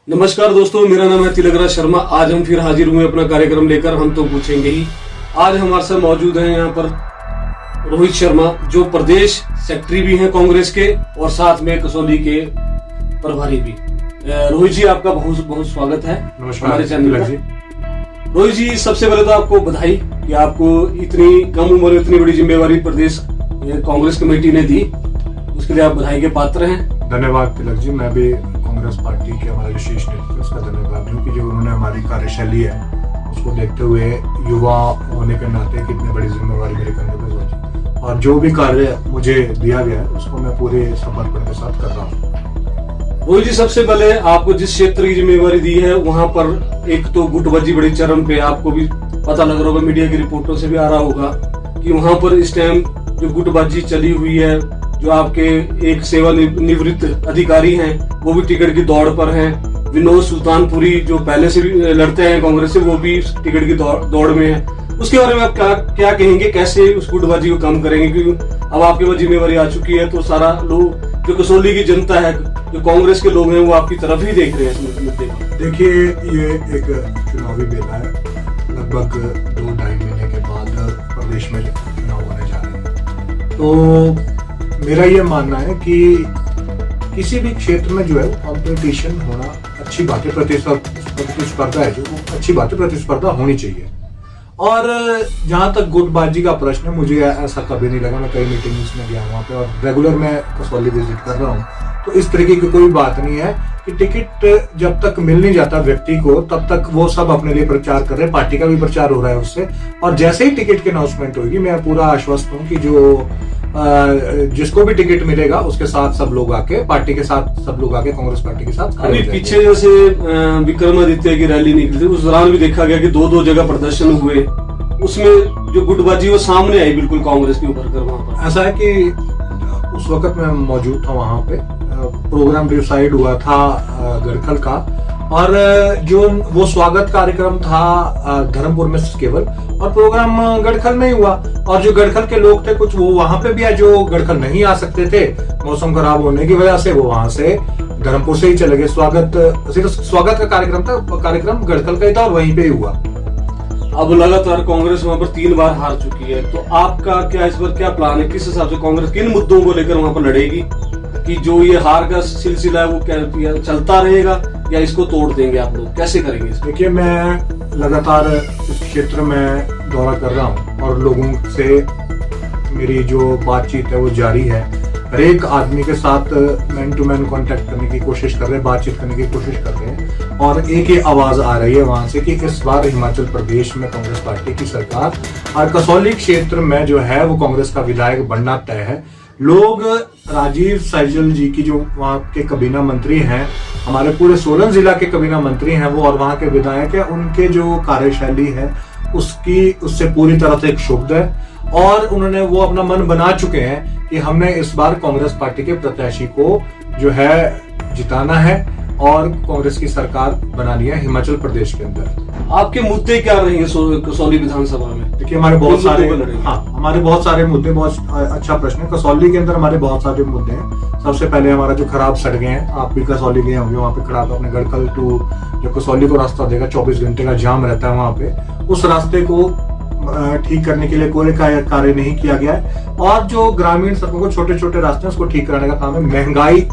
नमस्कार दोस्तों, मेरा नाम है तिलकराज शर्मा। आज हम फिर हाजिर हुए अपना कार्यक्रम लेकर। हम तो पूछेंगे ही। आज हमारे साथ मौजूद हैं यहाँ पर रोहित शर्मा, जो प्रदेश सेक्रेटरी भी हैं कांग्रेस के और साथ में कसौली के प्रभारी भी। रोहित जी, आपका बहुत बहुत स्वागत है हमारे चैनल पर। रोहित जी, सबसे पहले तो आपको बधाई कि आपको इतनी कम उम्र में इतनी बड़ी जिम्मेवारी प्रदेश कांग्रेस कमेटी ने दी, उसके लिए आप बधाई के पात्र हैं। धन्यवाद तिलक जी। मैं भी कांग्रेस पार्टी के हमारे जो शीर्ष नेतृत्व उसका धन्यवाद दूं कि जो उन्होंने हमारी कार्यशैली है उसको देखते हुए युवा होने के नाते कितनी बड़ी जिम्मेवारी मेरे कंधे पर सोची और जो भी कार्य मुझे दिया गया है उसको मैं पूरे समर्पण के साथ कर रहा हूँ। रोहित जी, सबसे पहले आपको जिस क्षेत्र की जिम्मेवारी दी है वहां पर एक तो गुटबाजी बड़ी चरम पे, आपको भी पता लग रहा होगा, मीडिया की रिपोर्टों से भी आ रहा होगा कि वहां पर इस टाइम जो गुटबाजी चली हुई है, जो आपके एक सेवानिवृत्त अधिकारी हैं वो भी टिकट की दौड़ पर हैं। विनोद सुल्तानपुरी जो पहले से भी लड़ते हैं कांग्रेस से, वो भी टिकट की दौड़ में है। उसके बारे में आप क्या कहेंगे, कैसे उस गुटबाजी को कम करेंगे? क्योंकि अब आपके पास जिम्मेवारी आ चुकी है तो सारा लोग, जो कसौली की जनता है, जो कांग्रेस के लोग हैं, वो आपकी तरफ ही देख रहे हैं इस मुद्दे को। देखिए, ये एक चुनावी बेला है। लगभग 2-2.5 महीने के बाद प्रदेश में चुनाव होने जा रहे हैं। तो मेरा ये मानना है कि किसी भी क्षेत्र में जो है कंपटीशन होना अच्छी बात है, प्रतिस्पर्धा है जो अच्छी बात है, प्रतिस्पर्धा होनी चाहिए। और जहां तक गुटबाजी का प्रश्न है, मुझे ऐसा कभी नहीं लगा। मैं कई मीटिंग्स में गया वहां पे और रेगुलर मैं कसौली विजिट कर रहा हूँ, तो इस तरीके की कोई बात नहीं है कि टिकट जब तक मिल नहीं जाता व्यक्ति को तब तक वो सब अपने लिए प्रचार कर रहे हैं। पार्टी का भी प्रचार हो रहा है उससे, और जैसे ही टिकट की अनाउंसमेंट होगी मैं पूरा आश्वस्त हूँ कि जो जिसको भी टिकट मिलेगा उसके साथ सब लोग आके, पार्टी के साथ सब लोग आके कांग्रेस पार्टी के साथ खड़े हो जाएंगे। पीछे जैसे विक्रमादित्य की रैली निकली थी, उस दौरान भी देखा गया कि 2-2 जगह प्रदर्शन हुए, उसमें जो गुटबाजी वो सामने आई बिल्कुल कांग्रेस के ऊपर कर। वहां पर ऐसा है कि उस वक्त मैं मौजूद था वहां पे, प्रोग्राम डिसाइड हुआ था गढ़खल का, और जो वो स्वागत कार्यक्रम था धर्मपुर में केवल, और प्रोग्राम गढ़खल में ही हुआ। और जो गढ़खल के लोग थे कुछ, वो वहां पे भी आए, जो गढ़खल नहीं आ सकते थे मौसम खराब होने की वजह से, वो वहां से धर्मपुर से ही चले गए। सिर्फ स्वागत का कार्यक्रम था, कार्यक्रम गढ़खल का ही था और वहीं पे ही हुआ। अब लगातार कांग्रेस वहां पर 3 बार हार चुकी है, तो आपका क्या इस पर क्या प्लान है? किस हिसाब से कांग्रेस किन मुद्दों को लेकर वहां पर लड़ेगी कि जो ये हार का सिलसिला है वो क्या चलता रहेगा या इसको तोड़ देंगे आप लोग? कैसे करेंगे? देखिए, मैं लगातार इस क्षेत्र में दौरा कर रहा हूँ और लोगों से मेरी जो बातचीत है वो जारी है। हर एक आदमी के साथ मैन टू मैन कांटेक्ट करने की कोशिश कर रहे हैं, बातचीत करने की कोशिश कर रहे हैं, और एक ही आवाज आ रही है वहां से कि इस बार हिमाचल प्रदेश में कांग्रेस पार्टी की सरकार, और कसौली क्षेत्र में जो है वो कांग्रेस का विधायक बनना तय है। लोग राजीव सैजल जी की, जो वहाँ के कबीना मंत्री हैं, हमारे पूरे सोलन जिला के कबीना मंत्री हैं वो, और वहाँ के विधायक है, उनके जो कार्यशैली है उससे पूरी तरह से एक क्षुब्ध है, और उन्होंने वो अपना मन बना चुके हैं कि हमने इस बार कांग्रेस पार्टी के प्रत्याशी को जो है जिताना है और कांग्रेस की सरकार बनानी है हिमाचल प्रदेश के अंदर। आपके मुद्दे क्या रहेंगे कसौली विधानसभा में? देखिए, हमारे बहुत सारे मुद्दे, बहुत अच्छा प्रश्न है। कसौली के अंदर हमारे बहुत सारे मुद्दे हैं। सबसे पहले हमारा जो खराब सड़कें हैं, आप भी कसौली गए होंगे, वहाँ पे खराब, अपने गढ़खल टू जो कसौली को रास्ता देगा, 24 घंटे का जाम रहता है वहाँ पे। उस रास्ते को ठीक करने के लिए कोई कार्य नहीं किया गया है। और जो ग्रामीण सड़कों को, छोटे छोटे रास्ते हैं, उसको ठीक कराने का काम है। महंगाई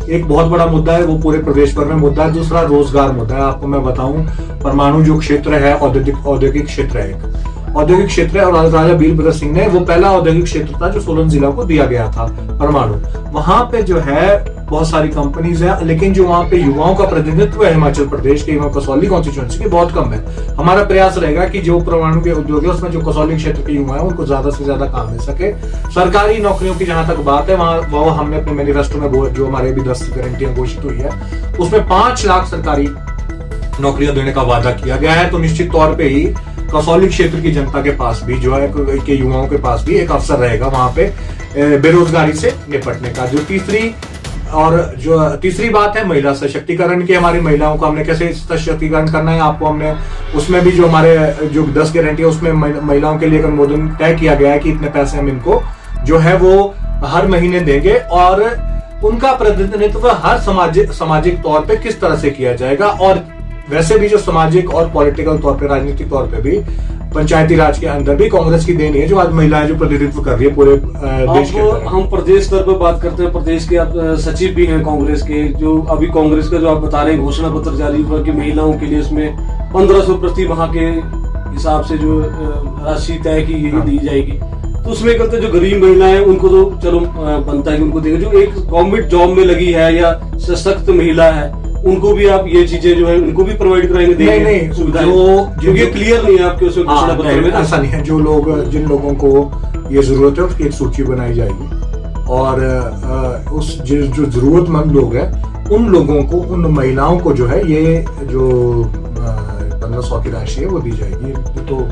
एक बहुत बड़ा मुद्दा है, वो पूरे प्रदेश भर में मुद्दा है। दूसरा रोजगार मुद्दा है। आपको मैं बताऊं, परमाणु जो क्षेत्र है, औद्योगिक क्षेत्र है, एक औद्योगिक क्षेत्र है, और राजा वीरभद्र सिंह ने, वो पहला औद्योगिक क्षेत्र था जो सोलन जिला को दिया गया था, परमाणु। वहां पे जो है बहुत सारी कंपनीज है, लेकिन जो वहाँ पे युवाओं का प्रतिनिधित्व है हिमाचल प्रदेश के, कसौली कॉन्स्टिट्यूएंसी के, बहुत कम है। हमारा प्रयास रहेगा कि जो परमाणु के उद्योग है उसमें जो कसौली क्षेत्र के युवा है उनको ज्यादा से ज्यादा काम मिल सके। सरकारी नौकरियों की जहां तक बात है, वहाँ हमने अपने मैनिफेस्टो में जो हमारे भी 10 गारंटियां घोषित हुई है, उसमें 5 लाख सरकारी नौकरियां देने का वादा किया गया है। तो निश्चित तौर पर ही कसौली क्षेत्र की जनता के पास भी जो है, के युवाओं के पास भी एक अवसर रहेगा वहां पे बेरोजगारी से निपटने का। जो तीसरी बात है महिला सशक्तिकरण की। हमारी महिलाओं को हमने कैसे सशक्तिकरण करना है, आपको हमने उसमें भी जो हमारे जो 10 गारंटी है उसमें महिलाओं के लिए अनुमोदन तय किया गया है कि इतने पैसे हम इनको जो है वो हर महीने देंगे, और उनका प्रतिनिधित्व हर सामाजिक तौर पे किस तरह से किया जाएगा, और वैसे भी जो सामाजिक और पॉलिटिकल तौर पे, राजनीतिक तौर पे भी, पंचायती राज के अंदर भी कांग्रेस की देन है जो आज महिलाएं जो प्रतिनिधित्व कर रही है पूरे देश के अंदर। हम प्रदेश स्तर पर बात करते हैं, प्रदेश के आप सचिव भी हैं कांग्रेस के, जो अभी कांग्रेस का जो आप बता रहे हैं घोषणा पत्र जारी हुआ कि महिलाओं के लिए उसमें 1500 प्रति माह के हिसाब से जो राशि तय की दी जाएगी, तो उसमें कहते जो गरीब महिलाएं उनको तो चलो बनता है कि उनको देंगे, जो एक गवर्नमेंट जॉब में लगी है या सशक्त महिला है उनको भी आप ये चीजें जो है उनको भी प्रोवाइड कराएंगे? नहीं, जो ये क्लियर नहीं है आपके उसमें घोषणा पत्र में, ऐसा नहीं है। जो लोग, जिन लोगों को ये जरूरत है उसकी एक सूची बनाई जाएगी, और उस जो जरूरतमंद लोग हैं उन लोगों को, उन महिलाओं को जो है ये जो 1500 की राशि है वो दी जाएगी। तो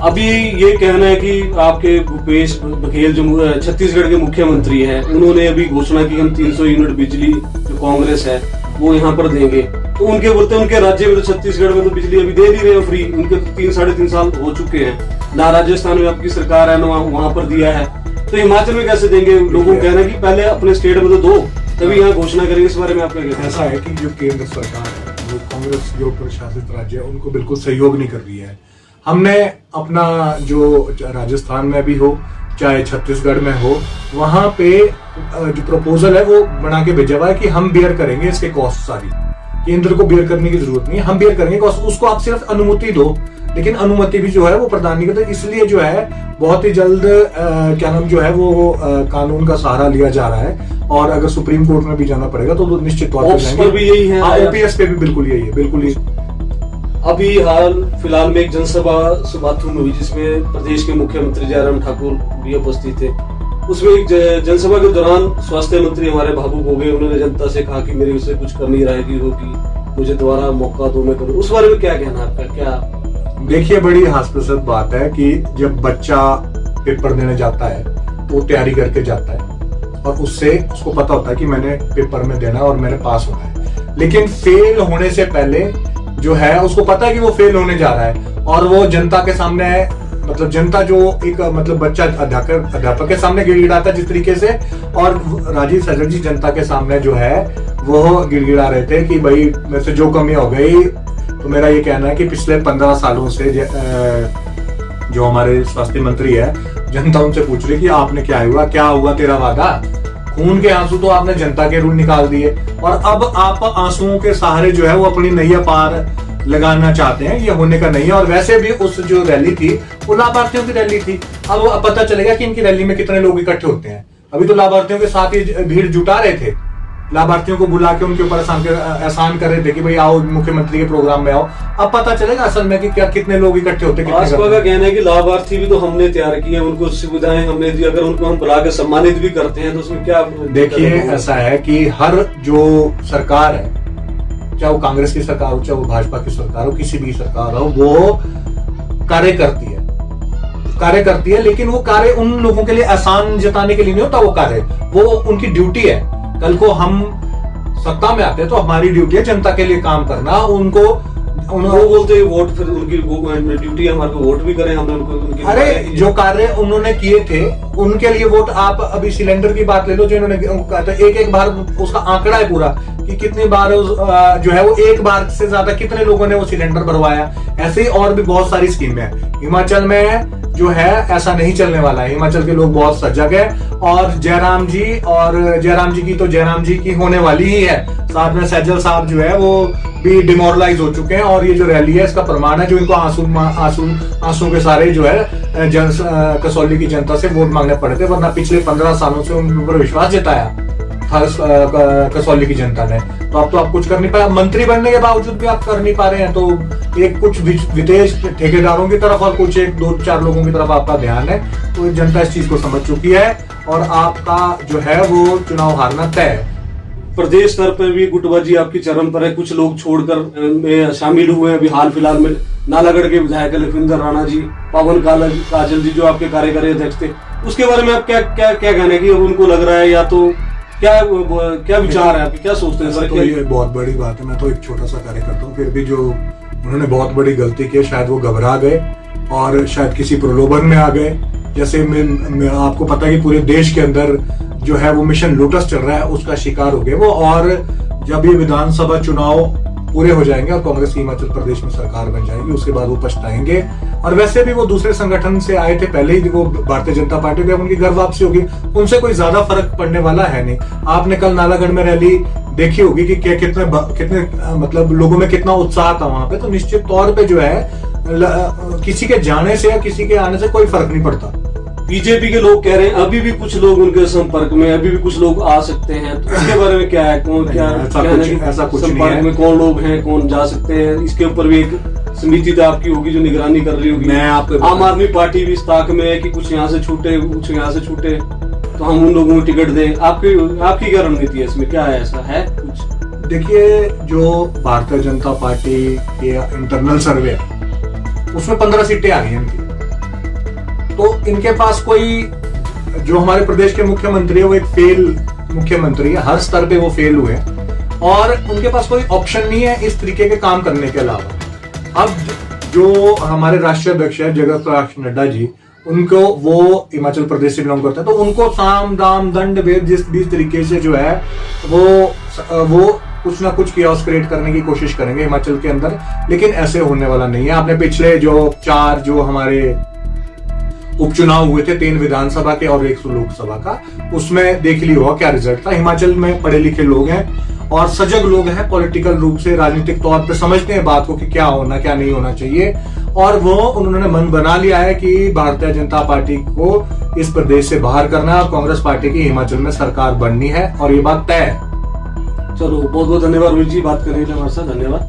अभी ये कहना है कि आपके भूपेश बघेल जो छत्तीसगढ़ के मुख्यमंत्री हैं, उन्होंने अभी घोषणा की हम 300 यूनिट बिजली जो कांग्रेस है वो यहाँ पर देंगे, तो उनके बोलते हैं उनके राज्य में तो छत्तीसगढ़ में तो बिजली अभी दे नहीं रहे हो फ्री, उनके तो 3-3.5 साल हो चुके हैं ना, राजस्थान में आपकी सरकार है ना वहां पर दिया है, तो हिमाचल में कैसे देंगे? लोगों को कहना है कि पहले अपने स्टेट में तो दो तभी यहाँ घोषणा करेंगे। इस बारे में आपका क्या? ऐसा है कि जो केंद्र सरकार है, जो कांग्रेस जो प्रशासित राज्य है, उनको बिल्कुल सहयोग नहीं कर रही है। हमने अपना जो राजस्थान में भी हो चाहे छत्तीसगढ़ में हो, वहां पे जो प्रपोजल है वो बना के भेजा हुआ है कि हम बेयर करेंगे इसके कॉस्ट सारी, केंद्र को बेयर करने की जरूरत नहीं है, हम बेयर करेंगे कॉस्ट, उसको आप सिर्फ अनुमति दो। लेकिन अनुमति भी जो है वो प्रदान नहीं करते, इसलिए जो है बहुत ही जल्द क्या नाम जो है वो कानून का सहारा लिया जा रहा है, और अगर सुप्रीम कोर्ट में भी जाना पड़ेगा तो निश्चित तौर पर भी यही है, ओपीएस पे भी बिल्कुल यही है, बिल्कुल ही। अभी हाल फिलहाल में एक जनसभा सुबाथू में हुई जिसमें प्रदेश के मुख्यमंत्री जयराम ठाकुर भी उपस्थित थे। उसमें एक जनसभा के दौरान स्वास्थ्य मंत्री हमारे भावुक हो गए, उन्होंने जनता से कहा कि मेरे से कुछ करनी रहेगी होगी, मुझे दोबारा मौका दो, मैं करूं। उस बारे में क्या कहना आपका? क्या देखिए, बड़ी हास्यास्पद बात है कि जब बच्चा पेपर देने जाता है वो तैयारी करके जाता है और उसको पता होता है कि मैंने पेपर में देना और मैंने पास होना है, लेकिन फेल होने से पहले जो है उसको पता है कि वो फेल होने जा रहा है, और वो जनता के सामने, मतलब जनता जो एक मतलब बच्चा अध्यापक के सामने गिड़गिड़ाता है जिस तरीके से, और राजीव सैजल जी जनता के सामने जो है वो गिड़गिड़ा रहे थे कि भाई मेरे से जो कमी हो गई। तो मेरा ये कहना है कि पिछले 15 सालों से जो हमारे स्वास्थ्य मंत्री है, जनता उनसे पूछ रही कि आपने क्या हुआ तेरा वादा, खून के आंसू तो आपने जनता के रूल निकाल दिए, और अब आप आंसुओं के सहारे जो है वो अपनी नैया पार लगाना चाहते हैं। ये होने का नहीं है। और वैसे भी उस जो रैली थी वो लाभार्थियों की रैली थी। अब पता चलेगा कि इनकी रैली में कितने लोग इकट्ठे होते हैं। अभी तो लाभार्थियों के साथ ही भीड़ जुटा रहे थे, लाभार्थियों को बुला के उनके ऊपर एहसान कर रहे थे कि भाई आओ मुख्यमंत्री के प्रोग्राम में आओ। अब पता चलेगा असल में कि क्या कितने लोग इकट्ठे होते हैं। भाजपा का कहना है कि लाभार्थी भी तो हमने तैयार किए, उनको सुविधाएं हमने दी, अगर उनको हम बुला के सम्मानित भी करते हैं तो उसमें क्या? देखिए, ऐसा है कि हर जो सरकार है, चाहे वो कांग्रेस की सरकार हो, चाहे वो भाजपा की सरकार हो, किसी भी सरकार हो, वो कार्य करती है, लेकिन वो कार्य उन लोगों के लिए एहसान जताने के लिए नहीं होता। वो कार्य वो उनकी ड्यूटी है। कल को हम सत्ता में आते हैं तो हमारी ड्यूटी है जनता के लिए काम करना। उनको वो बोलते हैं वोट, फिर उनकी ड्यूटी है हमारे को वोट भी करें हमने उनको। अरे जो कार्य उन्होंने किए थे उनके लिए वोट। आप अभी सिलेंडर की बात ले लो, जो इन्होंने कहा था एक बार उसका आंकड़ा है पूरा कि कितनी बार जो है वो एक बार से ज्यादा कितने लोगों ने वो सिलेंडर भरवाया। ऐसे ही और भी बहुत सारी स्कीमें हैं। हिमाचल में जो है ऐसा नहीं चलने वाला है। हिमाचल के लोग बहुत सजग है और जयराम जी की होने वाली ही है। साथ में सैजल साहब जो है वो भी डिमोरलाइज हो चुके हैं और ये जो रैली है इसका प्रमाण है। जो इनको आंसू के सारे जो है कसौली की जनता से वोट मांगने पड़े थे, वरना पिछले 15 सालों से उन पर विश्वास जताया कसौली की जनता ने। तो अब तो आप कुछ कर नहीं पाए। मंत्री बनने के बावजूद भी आप कर नहीं पा रहे हैं। तो एक कुछ विदेश ठेकेदारों की तरफ और कुछ 1-2-4 लोगों की तरफ आपका ध्यान है। तो जनता इस चीज को समझ चुकी है और आपका जो है वो चुनाव हारना तय है। प्रदेश स्तर पर भी गुटबाजी आपकी चरम पर है। कुछ लोग छोड़कर शामिल हुए हैं। अभी हाल फिलहाल में नालागढ़ के विधायक लखविंदर राणा जी, पवन काजल जी जो आपके कार्यकारी अध्यक्ष थे, उसके बारे में आप क्या कहना है कि उनको लग रहा है या तो क्या विचार है आपके, क्या सोचते हैं सर? तो ये बहुत बड़ी बात है। मैं तो एक छोटा सा कार्य करता हूँ, फिर भी जो उन्होंने बहुत बड़ी गलती की, शायद वो घबरा गए और शायद किसी प्रलोभन में आ गए। जैसे मैं आपको पता है कि पूरे देश के अंदर जो है वो मिशन लोटस चल रहा है उसका शिकार हो गए वो। और जब ये विधानसभा चुनाव पूरे हो जाएंगे और कांग्रेस की हिमाचल प्रदेश में सरकार बन जाएगी, उसके बाद वो पछताएंगे। और वैसे भी वो दूसरे संगठन से आए थे पहले ही, वो भारतीय जनता पार्टी में, उनकी घर वापसी होगी, उनसे कोई ज्यादा फर्क पड़ने वाला है नहीं। आपने कल नालागढ़ में रैली देखी होगी कि कितने मतलब लोगों में कितना उत्साह था वहां पे। तो निश्चित तौर पे जो है किसी के जाने से या किसी के आने से कोई फर्क नहीं पड़ता। बीजेपी के लोग कह रहे हैं अभी भी कुछ लोग उनके संपर्क में, अभी भी कुछ लोग आ सकते हैं, तो इसके बारे में क्या है? ऐसा कुछ नहीं संपर्क में कौन लोग हैं, कौन जा सकते हैं? इसके ऊपर भी एक समिति तो आपकी होगी जो निगरानी कर रही होगी। मैं आपको आम आदमी पार्टी भी इस ताक में है कि कुछ यहाँ से छूटे, कुछ यहाँ से छूटे, तो हम उन लोगों को टिकट दें। आपकी क्या रणनीति है इसमें? क्या है, ऐसा है कुछ? देखिए, जो भारतीय जनता पार्टी के इंटरनल सर्वे है उसमें 15 सीटें आ गई हैं इनकी। तो इनके पास कोई, जो हमारे प्रदेश के मुख्यमंत्री है वो एक फेल मुख्यमंत्री है, हर स्तर पे वो फेल हुए और उनके पास कोई ऑप्शन नहीं है इस तरीके के काम करने के अलावा। अब जो हमारे राष्ट्रीय अध्यक्ष है जगत प्रकाश नड्डा जी, उनको, वो हिमाचल प्रदेश से बिलोंग करते हैं, तो उनको साम दाम दंड भेद जिस तरीके से जो है वो कुछ ना कुछ कियोस्क क्रिएट करने की कोशिश करेंगे हिमाचल के अंदर, लेकिन ऐसे होने वाला नहीं है। आपने पिछले जो हमारे उपचुनाव हुए थे, 3 विधानसभा के और 1 लोकसभा का, उसमें देख लिया होगा क्या रिजल्ट था। हिमाचल में पढ़े लिखे लोग हैं और सजग लोग हैं, पॉलिटिकल रूप से, राजनीतिक तौर पे समझते हैं बात को कि क्या होना क्या नहीं होना चाहिए, और वो उन्होंने मन बना लिया है कि भारतीय जनता पार्टी को इस प्रदेश से बाहर करना है और कांग्रेस पार्टी की हिमाचल में सरकार बननी है, और ये बात तय है। चलो, बहुत बहुत धन्यवाद रोहित जी, बात करने के लिए हमारे साथ। धन्यवाद।